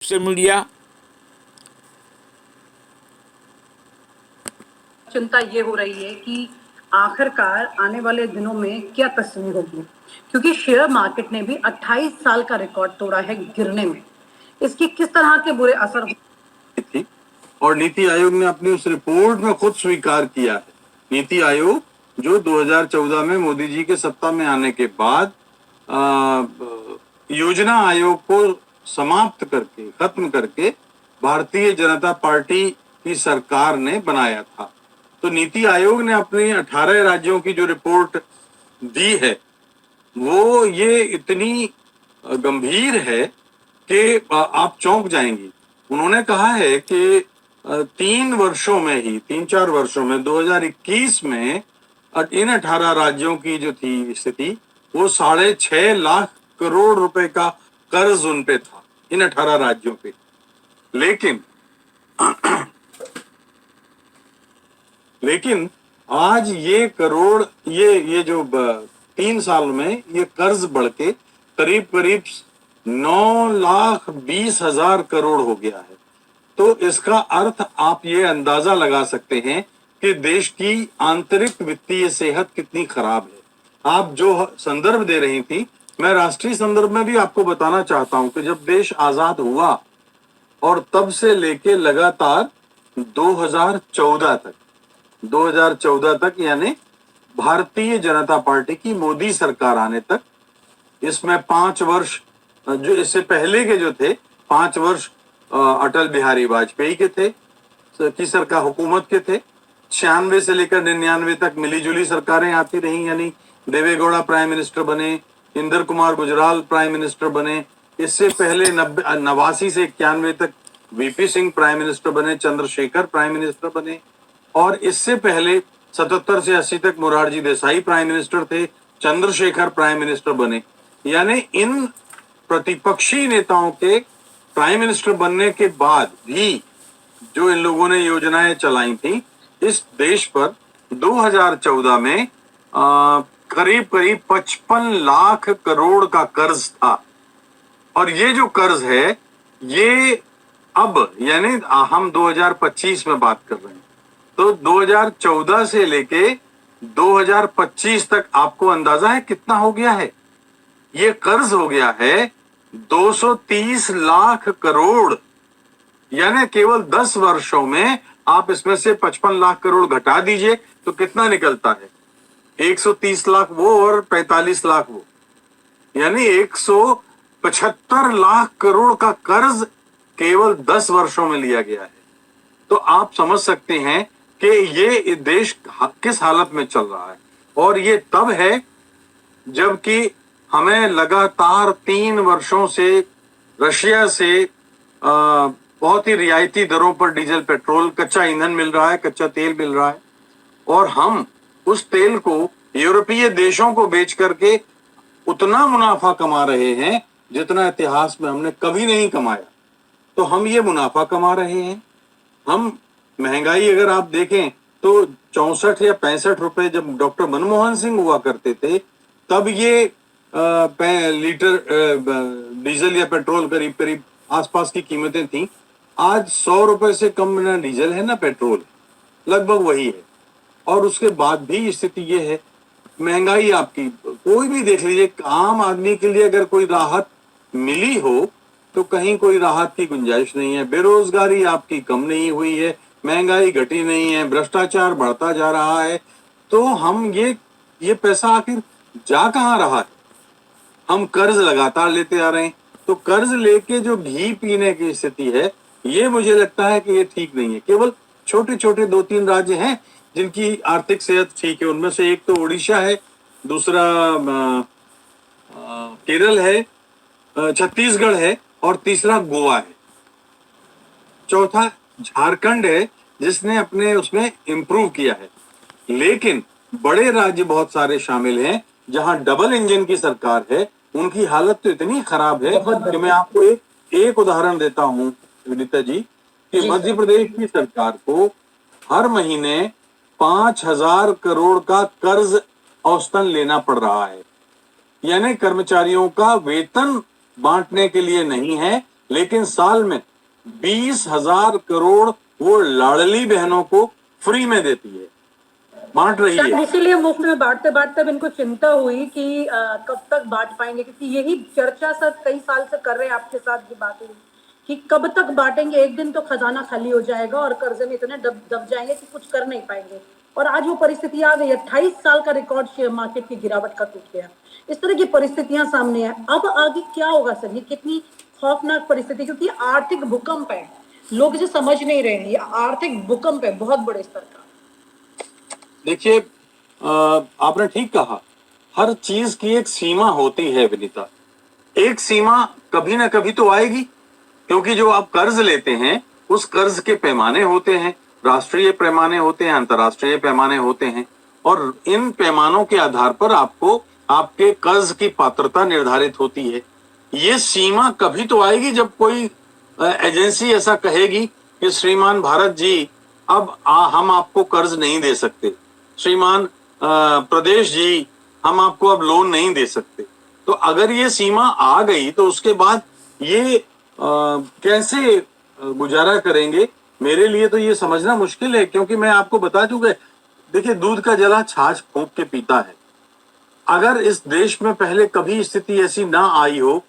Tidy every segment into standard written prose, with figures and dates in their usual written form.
से मीडिया। चिंता ये हो रही है कि आखिरकार आने वाले दिनों में क्या तस्वीर होगी, क्योंकि शेयर मार्केट ने भी 28 साल का रिकॉर्ड तोड़ा है गिरने में। इसकी किस तरह के बुरे असर थी और नीति आयोग ने अपनी उस रिपोर्ट में खुद स्वीकार किया है। नीति आयोग जो 2014 में मोदी जी के सत्ता में आने के बाद योजना आयोग को समाप्त करके खत्म करके भारतीय जनता पार्टी की सरकार ने बनाया था। तो नीति आयोग ने अपनी 18 राज्यों की जो रिपोर्ट दी है वो ये इतनी गंभीर है कि आप चौंक जाएंगी। उन्होंने कहा है कि 3-4 वर्षों में 2021 में इन 18 राज्यों की जो थी स्थिति वो 6.5 लाख करोड़ रुपए का कर्ज उन पे था, इन 18 राज्यों पे। लेकिन आज ये जो 3 साल में ये कर्ज बढ़ के करीब 9,20,000 करोड़ हो गया है। तो इसका अर्थ आप ये अंदाजा लगा सकते हैं कि देश की आंतरिक वित्तीय सेहत कितनी खराब है। आप जो संदर्भ दे रही थी, मैं राष्ट्रीय संदर्भ में भी आपको बताना चाहता हूं कि जब देश आजाद हुआ और तब से लेके लगातार 2014 तक यानी भारतीय जनता पार्टी की मोदी सरकार आने तक, इसमें 5 वर्ष जो इससे पहले के जो थे 5 वर्ष अटल बिहारी वाजपेयी के थे की सरकार हुकूमत के थे। 96 से लेकर 99 तक मिलीजुली सरकारें आती रही, यानी देवेगौड़ा प्राइम मिनिस्टर बने, इंदर कुमार गुजराल प्राइम मिनिस्टर बने। इससे पहले 89 से 91 तक वीपी सिंह प्राइम मिनिस्टर बने, चंद्रशेखर प्राइम मिनिस्टर बने, और इससे पहले 77 से 80 तक मोरारजी देसाई प्राइम मिनिस्टर थे, चंद्रशेखर प्राइम मिनिस्टर बने। यानी इन प्रतिपक्षी नेताओं के प्राइम मिनिस्टर बनने के बाद भी जो इन लोगों ने योजनाएं चलाई थी, इस देश पर 2014 में करीब 55 लाख करोड़ का कर्ज था। और ये जो कर्ज है ये अब यानी हम 2025 में बात कर रहे हैं, तो 2014 से लेके 2025 तक आपको अंदाजा है कितना हो गया है? ये कर्ज हो गया है 230 लाख करोड़। यानी केवल 10 वर्षों में आप इसमें से 55 लाख करोड़ घटा दीजिए तो कितना निकलता है? 130 लाख वो और 45 लाख वो, यानी 175 लाख करोड़ का कर्ज केवल 10 वर्षों में लिया गया है। तो आप समझ सकते हैं कि ये देश किस हालत में चल रहा है। और ये तब है जबकि हमें लगातार 3 वर्षों से रशिया से बहुत ही रियायती दरों पर डीजल, पेट्रोल, कच्चा ईंधन मिल रहा है, कच्चा तेल मिल रहा है, और हम उस तेल को यूरोपीय देशों को बेच करके उतना मुनाफा कमा रहे हैं जितना इतिहास में हमने कभी नहीं कमाया। तो हम ये मुनाफा कमा रहे हैं। हम महंगाई अगर आप देखें तो 64 या 65 रुपए जब डॉक्टर मनमोहन सिंह हुआ करते थे तब ये लीटर डीजल या पेट्रोल करीब आसपास की कीमतें थी। आज 100 रुपए से कम ना डीजल है ना पेट्रोल, लगभग वही है। और उसके बाद भी स्थिति ये है, महंगाई आपकी कोई भी देख लीजिए, आम आदमी के लिए अगर कोई राहत मिली हो तो कहीं कोई राहत की गुंजाइश नहीं है। बेरोजगारी आपकी कम नहीं हुई है, महंगाई घटी नहीं है, भ्रष्टाचार बढ़ता जा रहा है। तो हम ये पैसा आखिर जा कहाँ रहा है? हम कर्ज लगातार लेते आ रहे हैं। तो कर्ज लेके जो घी पीने की स्थिति है, ये मुझे लगता है कि ये ठीक नहीं है। केवल छोटे छोटे 2-3 राज्य हैं जिनकी आर्थिक सेहत ठीक है। उनमें से एक तो उड़ीसा है, दूसरा केरल है, छत्तीसगढ़ है, और तीसरा गोवा है, चौथा झारखंड है जिसने अपने उसमें इंप्रूव किया है। लेकिन बड़े राज्य बहुत सारे शामिल हैं जहां डबल इंजन की सरकार है, उनकी हालत तो इतनी खराब है कि मैं आपको एक उदाहरण देता हूं विनीता जी, कि मध्य प्रदेश की सरकार को हर महीने 5,000 करोड़ का कर्ज औसतन लेना पड़ रहा है। यानी कर्मचारियों का वेतन बांटने के लिए नहीं है, लेकिन साल में 20,000 करोड़ वो लाडली बहनों को फ्री में देती है, बांट रही शायद है। इसीलिए मुफ्त में बांटते बांटते अब इनको चिंता हुई कि कब तक बांट पाएंगे, क्योंकि यही चर्चा सर कई साल से कर रहे हैं आपके साथ भी बात हुई कि कब तक बांटेंगे, एक दिन तो खजाना खाली हो जाएगा और कर्जे में इतने दब जाएंगे कि कुछ कर नहीं पाएंगे। और आज वो परिस्थिति आ गई, 28 साल का रिकॉर्ड शेयर मार्केट की गिरावट का टूट गया। इस तरह की परिस्थितियां सामने है। अब आगे क्या होगा सर, ये कितनी खौफनाक परिस्थिति, क्योंकि आर्थिक भूकंप है, लोग इसे समझ नहीं रहे हैं, ये आर्थिक भूकंप है बहुत बड़े स्तर का। देखिए, आपने ठीक कहा, हर चीज की एक सीमा होती है विनीता। एक सीमा कभी ना कभी तो आएगी, क्योंकि जो आप कर्ज लेते हैं उस कर्ज के पैमाने होते हैं, राष्ट्रीय पैमाने होते हैं, अंतर्राष्ट्रीय पैमाने होते हैं, और इन पैमानों के आधार पर आपको आपके कर्ज की पात्रता निर्धारित होती है। ये सीमा कभी तो आएगी जब कोई एजेंसी ऐसा कहेगी कि श्रीमान भारत जी, अब हम आपको कर्ज नहीं दे सकते, श्रीमान प्रदेश जी, हम आपको अब लोन नहीं दे सकते। तो अगर ये सीमा आ गई तो उसके बाद ये कैसे गुजारा करेंगे, मेरे लिए तो ये समझना मुश्किल है। क्योंकि मैं आपको बता चुका, देखिए, दूध का जला छाछ फूंक के पीता है। अगर इस देश में पहले कभी स्थिति ऐसी ना आई हो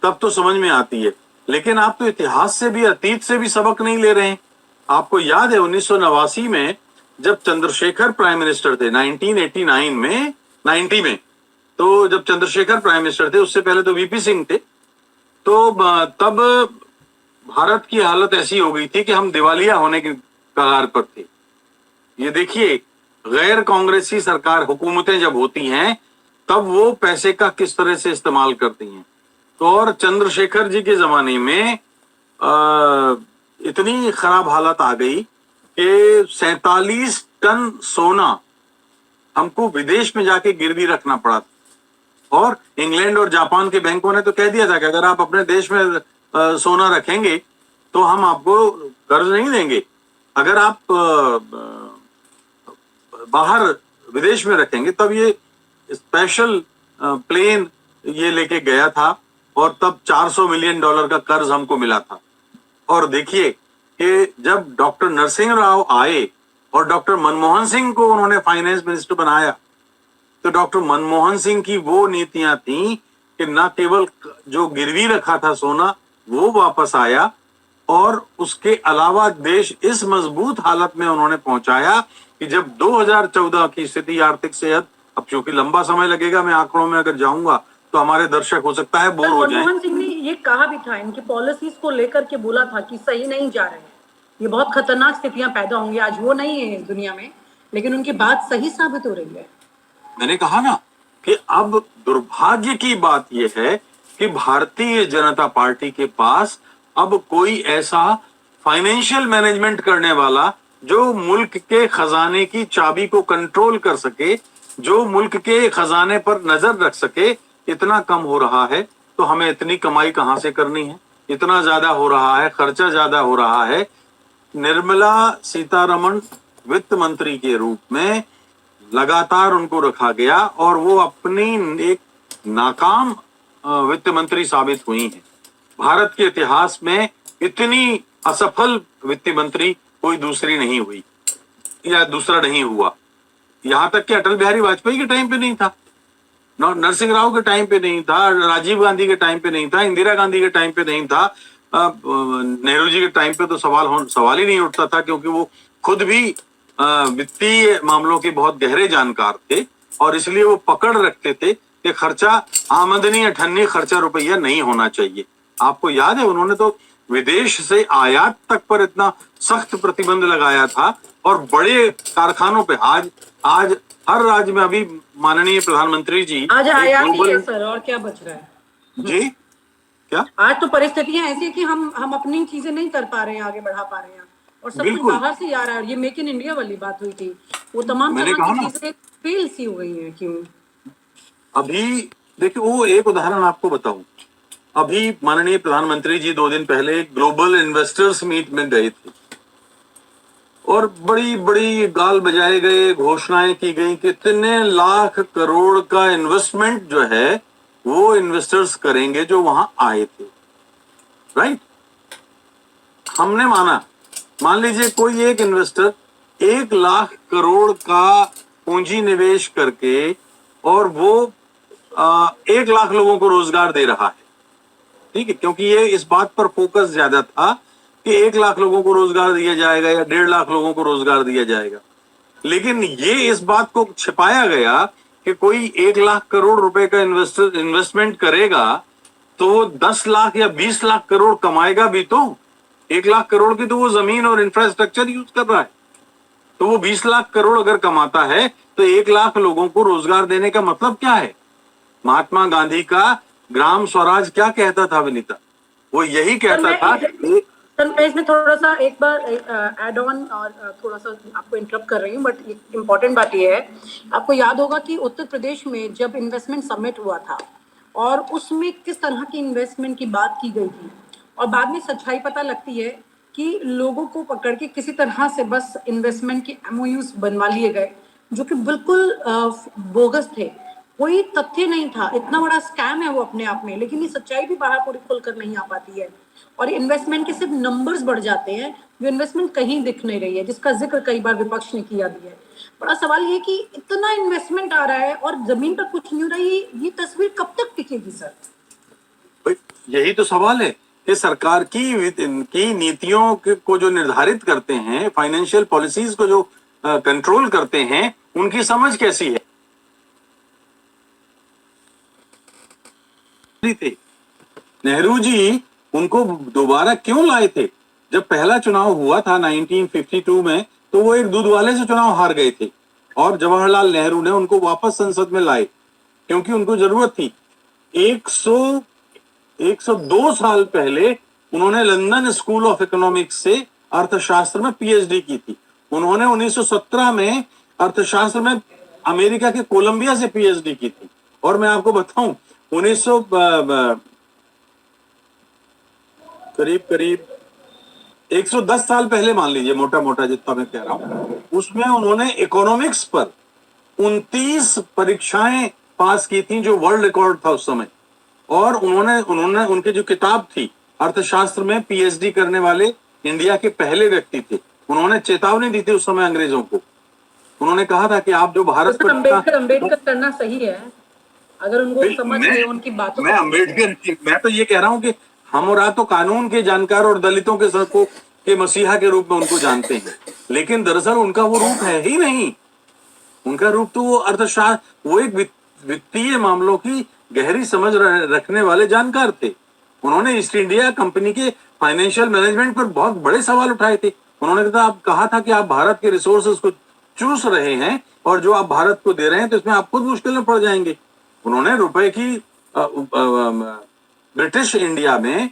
तब तो समझ में आती है, लेकिन आप तो इतिहास से भी, अतीत से भी सबक नहीं ले रहे हैं। आपको याद है 1989 में जब चंद्रशेखर प्राइम मिनिस्टर थे, 1989 में 90 में, तो जब चंद्रशेखर प्राइम मिनिस्टर थे, उससे पहले तो वीपी सिंह थे, तो तब भारत की हालत ऐसी हो गई थी कि हम दिवालिया होने की कगार पर थे। ये देखिए, गैर कांग्रेसी सरकार, हुकूमतें जब होती हैं तब वो पैसे का किस तरह से इस्तेमाल करती हैं। तो और चंद्रशेखर जी के जमाने में इतनी खराब हालत आ गई कि 47 टन सोना हमको विदेश में जाके गिरवी रखना पड़ा था। और इंग्लैंड और जापान के बैंकों ने तो कह दिया था कि अगर आप अपने देश में सोना रखेंगे तो हम आपको कर्ज नहीं देंगे, अगर आप बाहर विदेश में रखेंगे। तब ये स्पेशल प्लेन ये लेके गया था और तब $400 मिलियन का कर्ज हमको मिला था। और देखिए कि जब डॉक्टर नरसिंह राव आए और डॉक्टर मनमोहन सिंह को उन्होंने फाइनेंस मिनिस्टर बनाया, तो डॉक्टर मनमोहन सिंह की वो नीतियां थी कि न केवल जो गिरवी रखा था सोना वो वापस आया, और उसके अलावा देश इस मजबूत हालत में उन्होंने पहुंचाया कि जब 2014 की स्थिति, आर्थिक सेहत, अब चूंकि लंबा समय लगेगा, मैं आंकड़ों में अगर जाऊंगा तो हमारे दर्शक हो सकता है बोर हो जाएं। मनमोहन सिंह ने ये कहा भी था, इनकी पॉलिसीज को लेकर के बोला था कि सही नहीं जा रहे हैं, ये बहुत खतरनाक स्थितियां पैदा होंगी। आज वो नहीं है इस दुनिया में, लेकिन उनकी बात सही साबित हो रही है। मैंने कहा ना कि अब दुर्भाग्य की बात यह है कि भारतीय जनता पार्टी के पास अब कोई ऐसा फाइनेंशियल मैनेजमेंट करने वाला जो मुल्क के खजाने की चाबी को कंट्रोल कर सके, जो मुल्क के खजाने पर नजर रख सके, इतना कम हो रहा है तो हमें इतनी कमाई कहां से करनी है, इतना ज्यादा हो रहा है, खर्चा ज्यादा हो रहा है। निर्मला सीतारमण वित्त मंत्री के रूप में लगातार उनको रखा गया और वो अपनी एक नाकाम वित्त मंत्री साबित हुई हैं। भारत के इतिहास में इतनी असफल वित्त मंत्री कोई दूसरी नहीं हुई या दूसरा नहीं हुआ। यहां तक कि अटल बिहारी वाजपेयी के टाइम पे नहीं था, नरसिंह राव के टाइम पे नहीं था, राजीव गांधी के टाइम पे नहीं था, इंदिरा गांधी के टाइम पे नहीं था, नेहरू जी के टाइम पे तो सवाल ही नहीं उठता था, क्योंकि वो खुद भी वित्तीय मामलों के बहुत गहरे जानकार थे और इसलिए वो पकड़ रखते थे कि खर्चा आमदनी अठन्नी, खर्चा रुपया नहीं होना चाहिए। आपको याद है उन्होंने तो विदेश से आयात तक पर इतना सख्त प्रतिबंध लगाया था और बड़े कारखानों पे आज हर राज्य में, अभी माननीय प्रधानमंत्री जी आज आयात ही है सर, और क्या बच रहा है जी, क्या आज तो परिस्थितियां ऐसी है कि हम अपनी चीजें नहीं कर पा रहे हैं, आगे बढ़ा पा रहे हैं, और सब कुछ बाहर से आ रहा है। और ये मेक इन इंडिया वाली बात हुई थी, वो तमाम तरह की चीजें फेल सी हो गई हैं। क्यों? अभी देखिए, वो एक उदाहरण आपको बताऊं, अभी माननीय प्रधानमंत्री जी 2 दिन पहले ग्लोबल इन्वेस्टर्स मीट में गए थे और बड़ी बड़ी गाल बजाए गए, घोषणाएं की गई, कितने लाख करोड़ का इन्वेस्टमेंट जो है वो इन्वेस्टर्स करेंगे जो वहां आए थे, राइट। हमने मान लीजिए कोई एक इन्वेस्टर 1 लाख करोड़ का पूंजी निवेश करके और वो 1 लाख लोगों को रोजगार दे रहा है, ठीक है, क्योंकि ये इस बात पर फोकस ज्यादा था कि 1 लाख लोगों को रोजगार दिया जाएगा या 1.5 लाख लोगों को रोजगार दिया जाएगा। लेकिन ये इस बात को छिपाया गया कि कोई 1 लाख करोड़ रुपए का इन्वेस्टमेंट करेगा तो वो 10 लाख या 20 लाख करोड़ कमाएगा भी तो। 1 लाख करोड़ की तो वो जमीन और इंफ्रास्ट्रक्चर यूज कर रहा है, तो वो 20 लाख करोड़ अगर कमाता है तो 1 लाख लोगों को रोजगार देने का मतलब क्या है? महात्मा गांधी का ग्राम स्वराज क्या कहता था विनीता? वो यही कहता था। सर मैं इसमें थोड़ा सा एक बार ऐड ऑन और थोड़ा सा आपको इंटरप्ट कर रही हूँ, बट इम्पोर्टेंट बात ये है, आपको याद होगा कि उत्तर प्रदेश में जब इन्वेस्टमेंट समिट हुआ था और उसमें किस तरह की इन्वेस्टमेंट की बात की गई थी, और बाद में सच्चाई पता लगती है कि लोगों को पकड़ के किसी तरह से बस इन्वेस्टमेंट के MOUs बनवा लिए गए जो कि बिल्कुल बोगस थे, कोई तथ्य नहीं था। इतना बड़ा स्कैम है वो अपने आप में, लेकिन ये सच्चाई भी बाहर पूरी खुलकर नहीं आ पाती है और इन्वेस्टमेंट के सिर्फ नंबर्स बढ़ जाते हैं, जो इन्वेस्टमेंट कहीं दिख नहीं रही है, जिसका जिक्र कई बार विपक्ष ने किया भी है। बड़ा सवाल ये कि इतना इन्वेस्टमेंट आ रहा है और जमीन पर कुछ नहीं हो रहा है, ये तस्वीर कब तक टिकेगी सर? यही तो सवाल है कि सरकार की नीतियों को जो निर्धारित करते हैं, फाइनेंशियल पॉलिसीज को जो कंट्रोल करते हैं, उनकी समझ कैसी है? थे नेहरू जी उनको दोबारा क्यों लाए थे? जब पहला चुनाव हुआ था 1952 में, तो वो एक दूध वाले से चुनाव हार गए थे और जवाहरलाल नेहरू ने उनको वापस संसद में लाए क्योंकि उनको जरूरत थी। 102 साल पहले उन्होंने लंदन स्कूल ऑफ इकोनॉमिक्स से अर्थशास्त्र में PhD की थी। उन्होंने 1917 में अर्थशास्त्र में अमेरिका के कोलंबिया से PhD की थी। और मैं आपको बताऊं, करीब 110 साल पहले, मान लीजिए मोटा मोटा जितना मैं कह रहा हूं, उसमें उन्होंने इकोनॉमिक्स पर 29 परीक्षाएं पास की थी जो वर्ल्ड रिकॉर्ड था उस समय। और उन्होंने उनकी जो किताब थी अर्थशास्त्र में PhD करने वाले इंडिया के पहले व्यक्ति थे। उन्होंने चेतावनी दी थी उस समय अंग्रेजों को। उन्होंने कहा था कि आप जो भारत पर अम्बेडकर करना सही है अगर उनको समझ है उनकी बातों। मैं तो ये कह रहा हूं कि हम और आप तो कानून के जानकार और दलितों के सबको के मसीहा के रूप में उनको जानते हैं, लेकिन दरअसल उनका वो रूप है ही नहीं। उनका रूप तो वो अर्थशास्त्र, वो एक वित्तीय मामलों की गहरी समझ रखने वाले जानकार थे। उन्होंने ईस्ट इंडिया कंपनी के फाइनेंशियल मैनेजमेंट पर बहुत बड़े सवाल उठाए थे। उन्होंने कहा था कि आप भारत के रिसोर्सेज को चूस रहे हैं और जो आप भारत को दे रहे हैं तो इसमें आप खुद मुश्किल में पड़ जाएंगे। उन्होंने रुपए की ब्रिटिश इंडिया में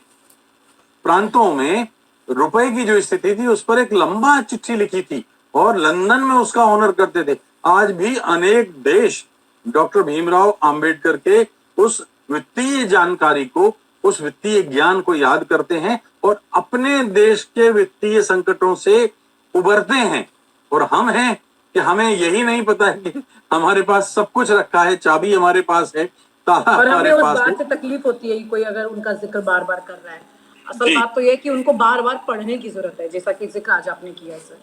प्रांतों में रुपए की जो स्थिति थी उस पर एक लंबा चिट्ठी लिखी थी और लंदन में उसका ऑनर करते थे। आज भी अनेक देश डॉक्टर भीमराव अंबेडकर के उस वित्तीय जानकारी को, उस वित्तीय ज्ञान को याद करते हैं और अपने देश के वित्तीय संकटों से उबरते हैं। और हम हैं कि हमें यही नहीं पता है कि हमारे पास सब कुछ रखा है, चाबी हमारे पास है, ताला और हमारे हमें पास उस है। बात से तकलीफ होती है कोई अगर उनका जिक्र बार बार कर रहा है। असल बात तो यह है कि उनको बार बार पढ़ने की जरूरत है, जैसा कि जिक्र आज आपने किया सर।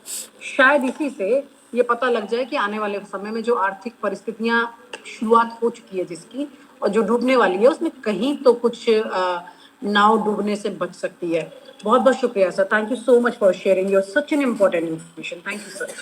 शायद इसी से ये पता लग जाए कि आने वाले समय में जो आर्थिक परिस्थितियां शुरुआत हो चुकी है जिसकी, और जो डूबने वाली है, उसमें कहीं तो कुछ नाव डूबने से बच सकती है। बहुत बहुत शुक्रिया sir. Thank you so much for sharing your such an important information. Thank you sir.